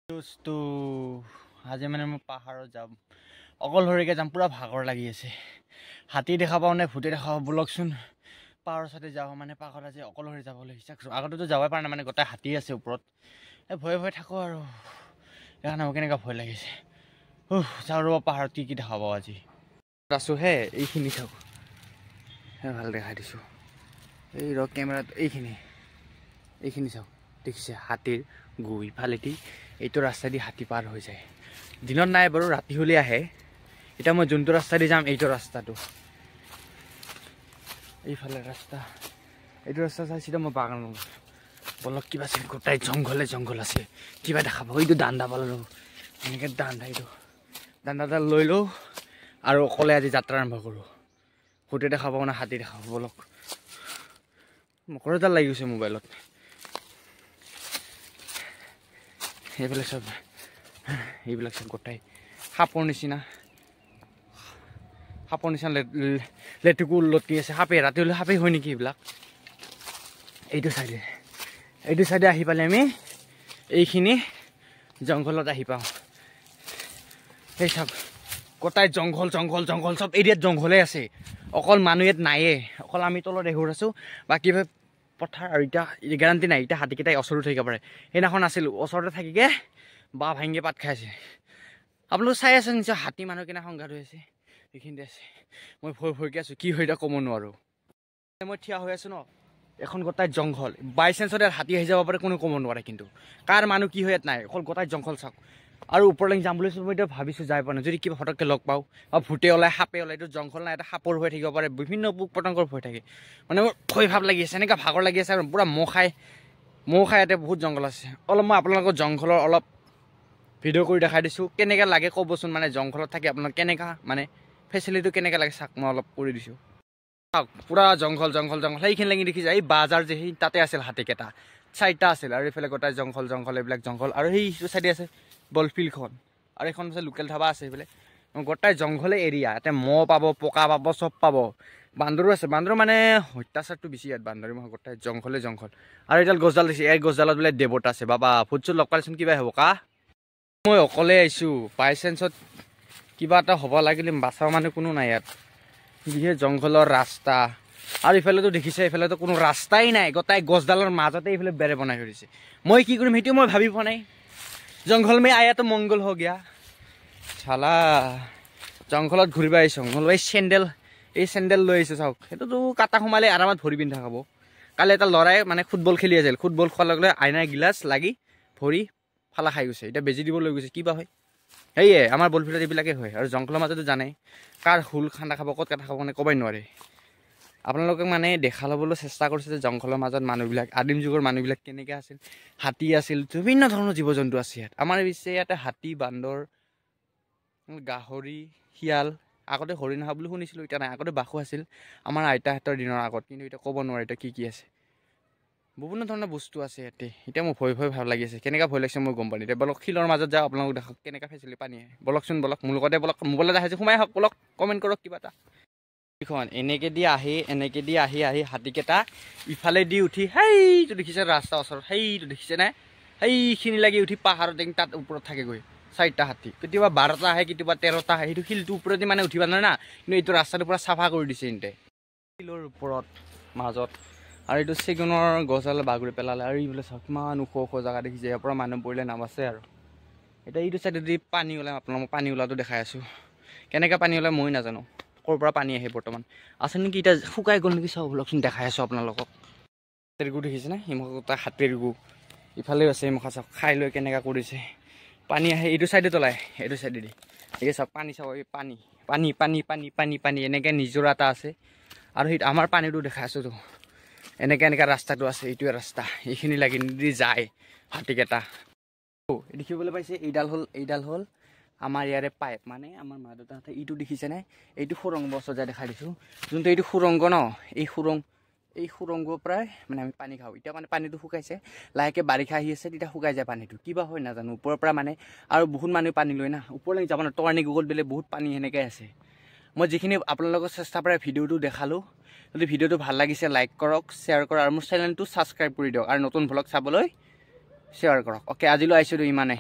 তো আজি মানে মই পাহাৰত যাম অকলশৰীয়াকৈ যাম পুৰা ভাগৰ লাগি আছে হাতী দেখা পাওঁ নে ভূতে দেখা পাওঁ বলকচোন পাহাৰৰ চাইডে যাওঁ মানে পাহাৰত আজি অকলশৰে যাবলৈ ইচ্ছা কৰিছোঁ আগতেতো যাবই পৰা নাই মানে গোটেই হাতী আছে ওপৰত এই ভয়ে ভয়ে থাকোঁ আৰু সেইকাৰণে মোৰ কেনেকুৱা ভয় লাগিছে যাওঁ ৰ'ব পাহাৰত কি দেখা পাওঁ আজি আছোঁ হে এইখিনি চাওক ভাল দেখাই দিছোঁ এই ৰ কেমেৰাত এইখিনি চাওক দেখিছে হাতীৰ গু ইফালেদি এইটো ৰাস্তা দি হাতী পাৰ হৈ যায় দিনত নাই বাৰু ৰাতি হ'লে আহে এতিয়া মই যোনটো ৰাস্তা দি যাম এইটো ৰাস্তাটো এইফালে ৰাস্তা এইটো ৰাস্তা চাইছিলোঁ মই বাগান বলক কিবা আছে গোটাই জংঘল আছে কিবা দেখাব এইটো দাণ্ডা পালোঁ এনেকৈ দাণ্ডাডাল লৈ লওঁ আৰু অকলে আজি যাত্ৰা আৰম্ভ কৰোঁ ভূতে দেখা পাওঁ না হাতী দেখা পাওঁ বলক মকৰাজাল লাগি গৈছে মোবাইলত এইবিলাক চব গোটাই সাপৰ নিচিনা লেটুকু লটকি আছে সাপে ৰাতি হ'লে সাপে হয় নেকি এইবিলাক এইটো চাইডে আহি পালে আমি এইখিনি জংঘলত আহি পাওঁ সেই চব গোটাই জংঘল চব এৰিয়াত জংঘলে আছে অকল মানুহ ইয়াত নায়ে অকল আমি তলত এঘৰ আছোঁ বাকী পথাৰ আৰু এতিয়া গেৰাণ্টি নাই এতিয়া হাতীকেইটাই ওচৰত থাকিব পাৰে সেইদিনাখন আছিলোঁ ওচৰতে থাকিকে বা ভাঙিয়ে পাত খাই আছে আপোনালোকে চাই আছে নিশ্চয় হাতী মানুহ কেনে সংঘাত হৈ আছে এইখিনিতে আছে মই ভয়কৈ আছোঁ কি হয় এতিয়া ক'ব নোৱাৰোঁ মই থিয় হৈ আছোঁ ন এখন গোটাই জংঘল বাই চান্সত ইয়াত হাতী আহি যাব পাৰে কোনো ক'ব নোৱাৰে কিন্তু কাৰ মানুহ কি হয় ইয়াত নাই অকল গোটাই জংঘল চাওক আৰু ওপৰলৈ যাম বুলি মই এতিয়া ভাবিছোঁ যাই পোৱা নাই যদি কিবা ফটককৈ লগ পাওঁ বা ভূতে ওলাই সাপে ওলাই এইটো জংঘল নাই এটা সাপৰ হৈ থাকিব পাৰে বিভিন্ন পোক পতংগৰ ভয় থাকে মানে মোৰ ভয় ভাৱ লাগি আছে এনেকুৱা ভাগৰ লাগি আছে আৰু পূৰা মহ খাই ইয়াতে বহুত জংঘল আছে অলপ মই আপোনালোকৰ জংঘলৰ অলপ ভিডিঅ' কৰি দেখাই দিছোঁ কেনেকৈ লাগে ক'বচোন মানে জংঘলত থাকি আপোনাক কেনেকুৱা মানে ফেচিলিটিটো কেনেকৈ লাগে চাওক মই অলপ কৰি দিছোঁ চাওক পূৰা জংঘল সেইখিনি লাগি দেখিছে এই বাজাৰ যে সেই তাতে আছিল হাতীকেইটা 4টা আছিল আৰু এইফালে গোটাই জংঘল এইবিলাক জংঘল আৰু সেইটো চাইডে আছে বল ফিল্ডখন আৰু এখন আছে লোকেল ধাবা আছে সেইফালে গোটাই জংঘলে এৰিয়া ইয়াতে মহ পাব পকা পাব চব পাব বান্দৰো আছে বান্দৰ মানে অত্যাচাৰটো বেছি ইয়াত বান্দৰ গোটাই জংঘল আৰু এইডাল গছডাল দিছে এই গছডালত বোলে দেৱতা আছে বাবা ফুটচুট লগ পালেচোন কিবা হ'ব কা মই অকলে আহিছোঁ বাই চান্সত কিবা এটা হ'ব লাগিলে বাচাৰ মানুহ কোনো নাই ইয়াত যিহে জংঘলৰ ৰাস্তা আৰু ইফালেতো দেখিছে এইফালেতো কোনো ৰাস্তাই নাই গোটাই গছডালৰ মাজতে এইফালে বেৰে বনাই থৈ দিছে মই কি কৰিম সেইটো মই ভাবি পোৱা নাই জংঘল মে আয়াতো মংগল হৈ গিয়া চালা জংঘলত ঘূৰিব আহিছোঁ এই চেণ্ডেল লৈ আহিছোঁ চাওক সেইটোতো কাটা সোমালে আৰামত ভৰি পিন্ধা খাব কালি এটা ল'ৰাই মানে ফুটবল খেলি আছিল ফুটবল খোৱাৰ লগে লগে আইনাৰ গিলাচ লাগি ভৰি ফালা খাই গৈছে এতিয়া বেজি দিব লৈ গৈছে কিবা হয় সেয়ে আমাৰ বলফিল্ডত এইবিলাকে হয় আৰু জংঘলৰ মাজতো জানে কাৰ হুল খান্দা খাব ক'ত কাটা খাব মানে ক'বই নোৱাৰে আপোনালোকে মানে দেখা ল'বলৈ চেষ্টা কৰিছে যে জংঘলৰ মাজত মানুহবিলাক আদিম যুগৰ মানুহবিলাক কেনেকৈ আছিল হাতী আছিল বিভিন্ন ধৰণৰ জীৱ জন্তু আছে ইয়াত আমাৰ পিছে ইয়াতে হাতী বান্দৰ গাহৰি শিয়াল আগতে হৰিণ হোৱা বুলি শুনিছিলোঁ এতিয়া নাই আগতে বাঘো আছিল আমাৰ আইতাহঁতৰ দিনৰ আগত কিন্তু এতিয়া ক'ব নোৱাৰে এতিয়া কি আছে বিভিন্ন ধৰণৰ বস্তু আছে ইয়াতে এতিয়া মোৰ ভয় ভাল লাগি আছে কেনেকৈ ভয় লাগিছে মই গম পালোঁ এতিয়া বলক শিলৰ মাজত যাওঁ আপোনালোক দেখক কেনেকৈ ফেচিলিটি পানী আহে বলকচোন মোৰ লগতে বলক মোবাইলত দেখাইছোঁ সোমাই আহক বলক কমেণ্ট কৰক কিবা এটা এনেকৈ দি আহি হাতীকেইটা ইফালে দি উঠি সেইটো দেখিছে ৰাস্তাৰ ওচৰত সেইটো দেখিছে নাই সেইখিনি লাগি উঠি পাহাৰত দেখি তাত ওপৰত থাকেগৈ 4টা হাতী কেতিয়াবা 12টা আহে কেতিয়াবা 13টা আহে সেইটো শিলটোৰ ওপৰতে মানে উঠিব নোৱাৰে না কিন্তু এইটো ৰাস্তাটো পূৰা চাফা কৰি দিছে ইহঁতে শিলৰ ওপৰত মাজত আৰু এইটো চেগুনৰ গছডাল বাগৰি পেলালে আৰু এইবিলাক চাওক কিমান ওখ জেগা দেখিছে ইয়াৰ পৰা মানুহ পৰিলে নাবাচে আৰু এতিয়া এইটো চাইডে যদি পানী ওলাই আপোনালোকক পানী ওলাটো দেখাই আছোঁ কেনেকৈ পানী ওলাই মই নাজানো ক'ৰ পৰা পানী আহে বৰ্তমান আছে নেকি এতিয়া শুকাই গ'ল নেকি চাওক লকচোন দেখাই আছোঁ আপোনালোকক হাতীৰ গু দেখিছেনে হিমকতা হাতীৰ গু ইফালেও আছে হিমখা চাওক খাই লৈ কেনেকৈ কৰিছে পানী আহে এইটো চাইডত ওলাই এইটো চাইডেদি এই চাওক পানী চাওক এই পানী এনেকৈ নিজৰা এটা আছে আৰু সেই আমাৰ পানীটো দেখাই আছোঁতো এনেকৈ ৰাস্তাটো আছে এইটোৱে ৰাস্তা এইখিনি লাগি নিদি যায় হাতীকেইটা দেখিবলৈ পাইছে এইডাল হ'ল আমাৰ ইয়াৰে পাইপ মানে আমাৰ মা দেউতাহঁতে এইটো দেখিছেনে এইটো সুৰংগ সজাই দেখাই দিছোঁ যোনটো এইটো সুৰংগ ন এই সুৰংগৰ পৰাই মানে আমি পানী খাওঁ এতিয়া মানে পানীটো শুকাইছে লাহেকৈ বাৰিষা আহি আছে তেতিয়া শুকাই যায় পানীটো কিবা হয় নাজানো ওপৰৰ পৰা মানে আৰু বহুত মানুহে পানী লয় না ওপৰলৈ যাব না টৰ্ণি গুগল বেলে বহুত পানী সেনেকৈ আছে মই যিখিনি আপোনালোকৰ চেষ্টা পৰা ভিডিঅ'টো দেখালোঁ যদি ভিডিঅ'টো ভাল লাগিছে লাইক কৰক শ্বেয়াৰ কৰক আৰু মোৰ চেনেলটো ছাবস্ক্ৰাইব কৰি দিয়ক আৰু নতুন ভ্লগ চাবলৈ শ্বেয়াৰ কৰক অ'কে আজিলৈ আহিছোঁ ইমানে